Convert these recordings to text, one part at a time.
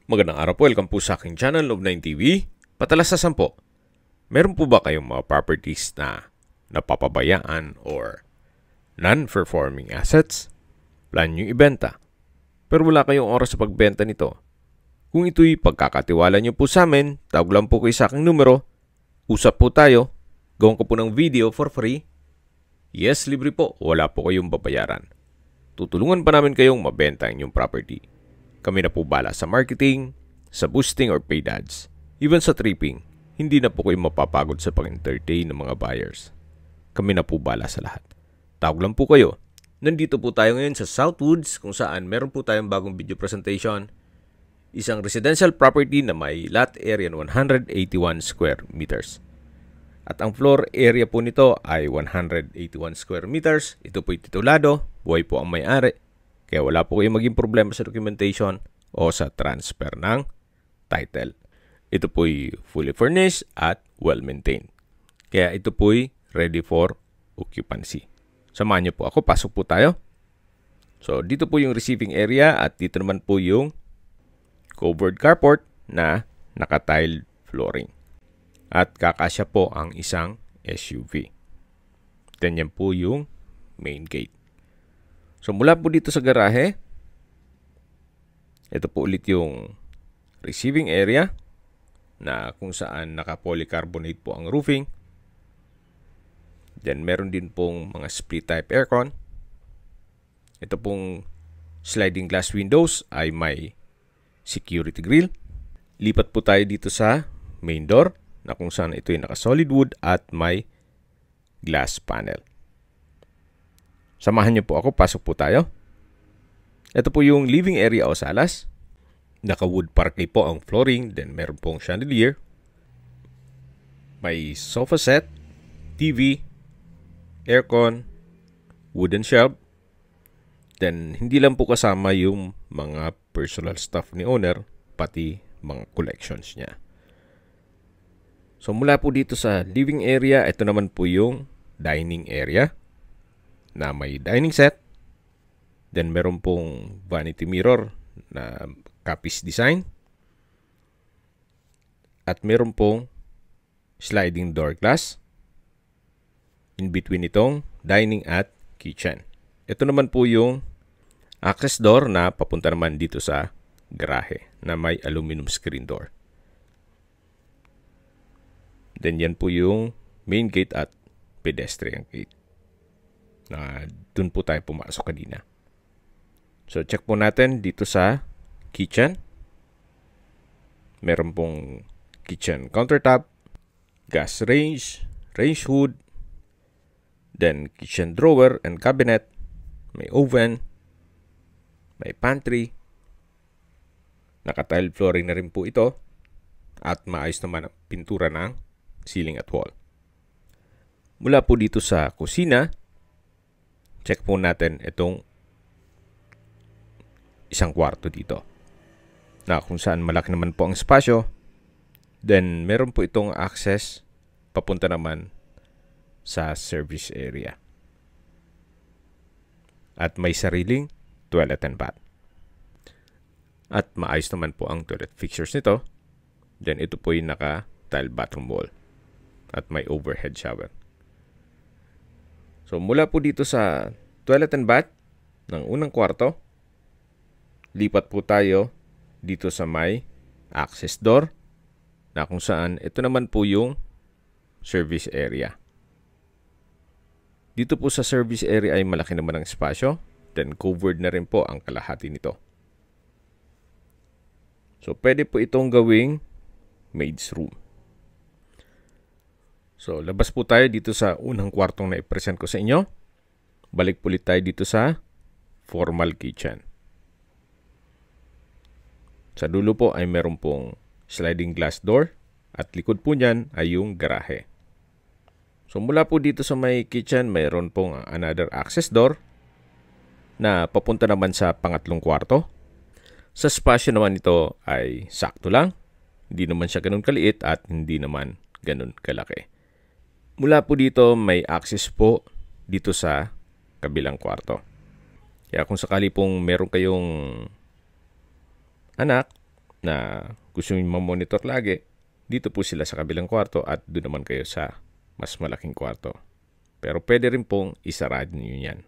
Magandang araw po, welcome po sa aking channel, Love9 TV. Patalasasan po, meron po ba kayong mga properties na napapabayaan or non-performing assets? Plan nyo ibenta, pero wala kayong oras sa pagbenta nito. Kung ito'y pagkakatiwala nyo po sa amin, tawag lang po kayo sa aking numero, usap po tayo, gawin ko po ng video for free. Yes, libre po, wala po kayong babayaran. Tutulungan pa namin kayong mabenta ang inyong property. Kami na po bala sa marketing, sa boosting or paid ads. Even sa tripping, hindi na po kayo mapapagod sa pag-entertain ng mga buyers. Kami na po bala sa lahat. Tawag lang po kayo. Nandito po tayo ngayon sa Southwoods kung saan meron po tayong bagong video presentation. Isang residential property na may lot area na 181 square meters. At ang floor area po nito ay 181 square meters. Ito po'y titulado, buhay po ang may-ari. Kaya wala po kayong maging problema sa documentation o sa transfer ng title. Ito po'y fully furnished at well-maintained. Kaya ito po'y ready for occupancy. Samahan niyo po ako, pasok po tayo. So, dito po yung receiving area at dito naman po yung covered carport na naka-tiled flooring. At kakasya po ang isang SUV. Then yan po yung main gate. So, mula po dito sa garahe, ito po ulit yung receiving area na kung saan naka-polycarbonate po ang roofing. Then, meron din pong mga split-type aircon. Ito pong sliding glass windows ay may security grill. Lipat po tayo dito sa main door na kung saan ito ay naka-solid wood at may glass panel. Samahan niyo po ako, pasok po tayo. Ito po yung living area o salas. Naka-wood parquet po ang flooring, then meron pong chandelier. May sofa set, TV, aircon, wooden shelf. Then hindi lang po kasama yung mga personal stuff ni owner, pati mga collections niya. So mula po dito sa living area, ito naman po yung dining area na may dining set. Then meron pong vanity mirror na Capiz design. At meron pong sliding door glass in between itong dining at kitchen. Ito naman po yung access door na papunta naman dito sa garahe na may aluminum screen door. Then yan po yung main gate at pedestrian gate. Dun po tayo pumasok kanina. So, check po natin dito sa kitchen. Meron pong kitchen countertop, gas range, range hood, then kitchen drawer and cabinet, may oven, may pantry, naka-tile flooring na rin po ito, at maayos naman ang pintura ng ceiling at wall. Mula po dito sa kusina, check po natin itong isang kwarto dito na kung saan malaki naman po ang espasyo. Then meron po itong access papunta naman sa service area. At may sariling toilet and bath. At maayos naman po ang toilet fixtures nito. Then ito po yung naka-tile bathroom wall. At may overhead shower. So mula po dito sa toilet and bath ng unang kwarto, lipat po tayo dito sa may access door na kung saan ito naman po yung service area. Dito po sa service area ay malaki naman ang espasyo, then covered na rin po ang kalahati nito. So pwede po itong gawing maid's room. So labas po tayo dito sa unang kwartong na i-present ko sa inyo. Balik po ulit tayo dito sa formal kitchen. Sa dulo po ay meron pong sliding glass door at likod po niyan ay yung garahe. So mula po dito sa may kitchen, mayroon pong another access door na papunta naman sa pangatlong kwarto. Sa spasyo naman ito ay sakto lang. Hindi naman siya ganun kaliit at hindi naman ganun kalaki. Mula po dito may access po dito sa kabilang kwarto. Kaya kung sakali pong meron kayong anak na gusto nyo mamonitor lagi, dito po sila sa kabilang kwarto at doon naman kayo sa mas malaking kwarto. Pero pwede rin pong isarado nyo yan.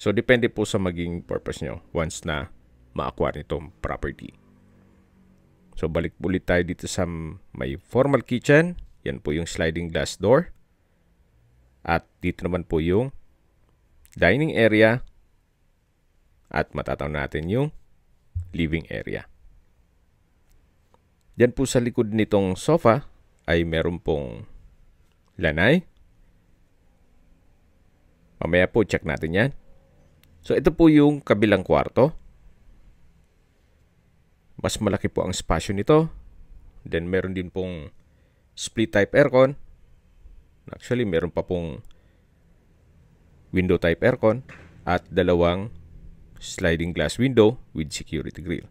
So, depende po sa maging purpose nyo once na ma-acquire nitong property. So, balik ulit tayo dito sa may formal kitchen. Yan po yung sliding glass door. At dito naman po yung dining area. At matataw natin yung living area. Diyan po sa likod nitong sofa ay meron pong lanay. Mamaya po check natin yan. So, ito po yung kabilang kwarto. Mas malaki po ang spasyo nito. Then, meron din pong split type aircon. Actually, meron pa pong window type aircon. At dalawang sliding glass window with security grill.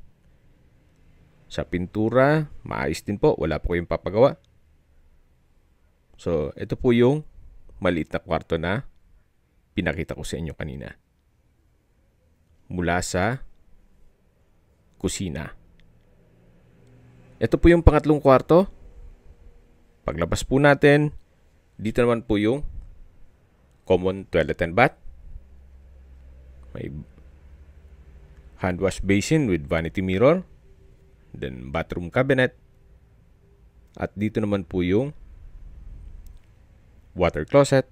Sa pintura, maayos din po. Wala po kayong papagawa. So, ito po yung maliit na kwarto na pinakita ko sa inyo kanina. Mula sa kusina. Ito po yung pangatlong kwarto. Paglabas po natin, dito naman po yung common toilet and bath. May hand wash basin with vanity mirror. Then bathroom cabinet. At dito naman po yung water closet.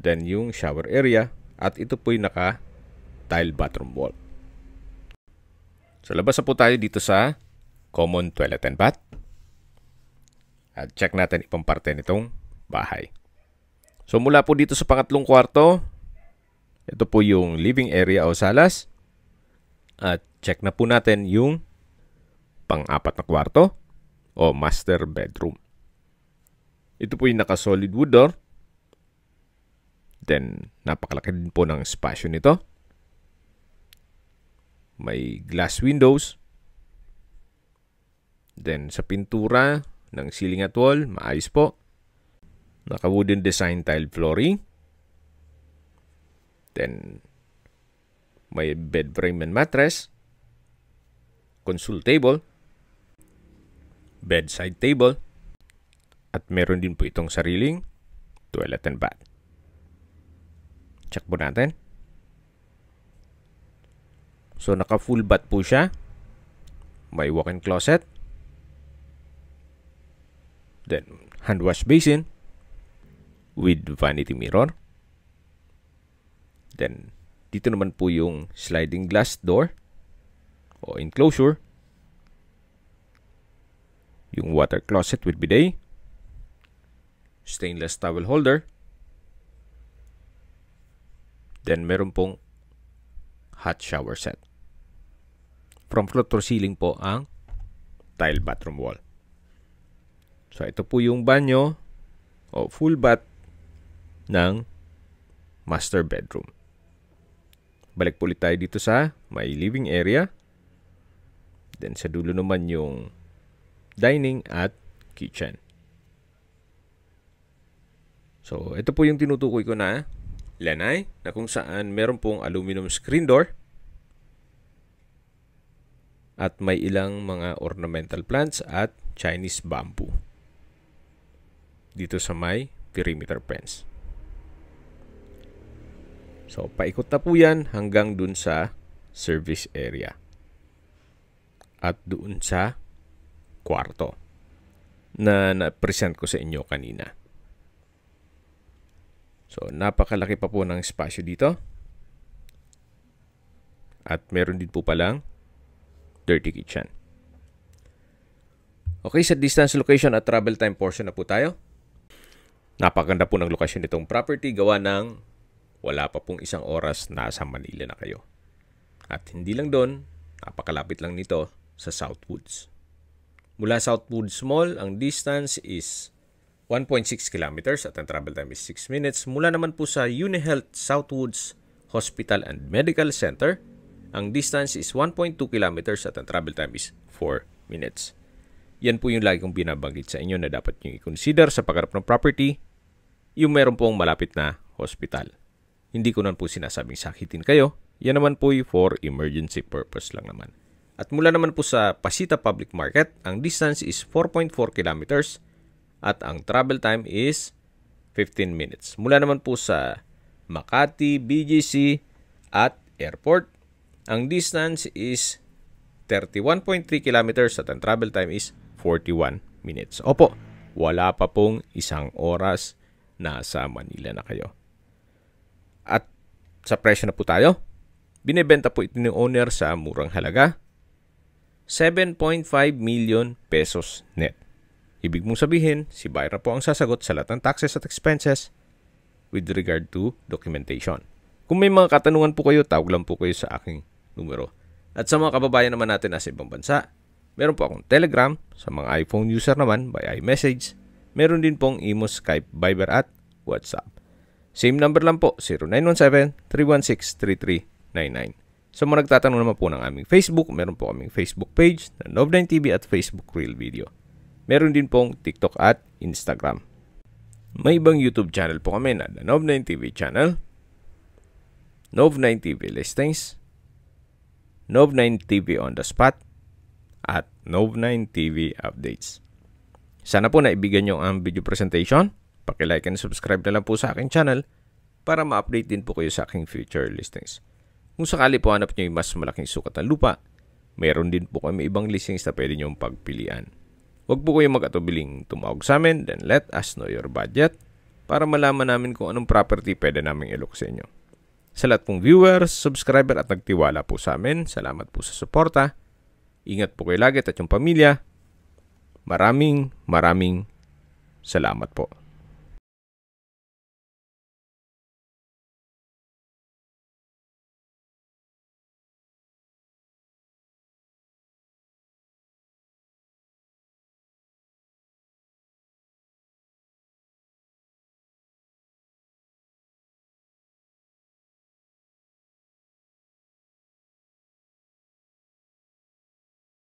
Then yung shower area. At ito po yung naka-tile bathroom wall. So labas na po tayo dito sa common toilet and bath. At check natin ipang parte nitong bahay. So mula po dito sa pangatlong kwarto, ito po yung living area o salas. At check na po natin yung pang-apat na kwarto o master bedroom. Ito po yung naka-solid wood door. Then, napakalaki din po ng spasyo nito. May glass windows. Then, sa pintura ng ceiling at wall, maayos po. Naka-wooden design tile flooring. Then, may bed frame and mattress, console table, bedside table, at meron din po itong sariling toilet and bath. Check po natin. So, naka full bath po siya. May walk-in closet. Then, hand wash basin with vanity mirror. Then, dito naman po yung sliding glass door o enclosure. Yung water closet with bidet. Stainless towel holder. Then meron pong hot shower set. From floor to ceiling po ang tile bathroom wall. So ito po yung banyo o full bath ng master bedroom. Balik po ulit tayo dito sa may living area. Then sa dulo naman yung dining at kitchen. So, ito po yung tinutukoy ko na lanay na kung saan meron pong aluminum screen door at may ilang mga ornamental plants at Chinese bamboo dito sa may perimeter fence. So, paikot na po yan hanggang dun sa service area. At doon sa kwarto na na-present ko sa inyo kanina. So, napakalaki pa po ng espasyo dito. At meron din po palang dirty kitchen. Okay, sa distance, location at travel time portion na po tayo. Napakaganda po ng lokasyon nitong property gawa ng wala pa pong isang oras nasa Manila na kayo. At hindi lang doon, napakalapit lang nito sa Southwoods. Mula Southwoods Mall, ang distance is 1.6 kilometers at ang travel time is 6 minutes. Mula naman po sa UniHealth Southwoods Hospital and Medical Center, ang distance is 1.2 kilometers at ang travel time is 4 minutes. Yan po yung lagi kong binabanggit sa inyo na dapat nyo i-consider sa pagharap ng property, yung meron pong malapit na hospital. Hindi ko naman po sinasabing sakitin kayo. Yan naman po for emergency purpose lang naman. At mula naman po sa Pasita Public Market, ang distance is 4.4 kilometers at ang travel time is 15 minutes. Mula naman po sa Makati, BGC at airport, ang distance is 31.3 kilometers at ang travel time is 41 minutes. Opo, wala pa pong isang oras nasa Manila na kayo. At sa presyo na po tayo, binibenta po ito ng owner sa murang halaga, 7.5 million pesos net. Ibig mong sabihin, si buyer na po ang sasagot sa lahat ng taxes at expenses with regard to documentation. Kung may mga katanungan po kayo, tawag lang po kayo sa aking numero. At sa mga kababayan naman natin nasa ibang bansa, meron po akong Telegram. Sa mga iPhone user naman, by iMessage. Meron din pong Imo, Skype, Viber at WhatsApp. Same number lang po, 0917-316-3399. Sa mga nagtatanong naman po ng aming Facebook, meron po kaming Facebook page na Nov9TV at Facebook Real Video. Meron din pong TikTok at Instagram. May ibang YouTube channel po kami na Nov9TV channel, Nov9TV Listings, Nov9TV On The Spot, at Nov9TV Updates. Sana po naibigan nyo ang video presentation. Paki-like and subscribe na lang po sa aking channel para ma-update din po kayo sa aking future listings. Kung sakali po hanap nyo yung mas malaking sukat ng lupa, mayroon din po kami ibang listings na pwede nyong pagpilian. Huwag po kayong mag-atubiling tumawag sa amin, then let us know your budget para malaman namin kung anong property pwede namin ilok sa inyo. Sa lahat pong viewers, subscriber at nagtiwala po sa amin, salamat po sa suporta. Ingat po kayo lagi at yung pamilya. Maraming salamat po.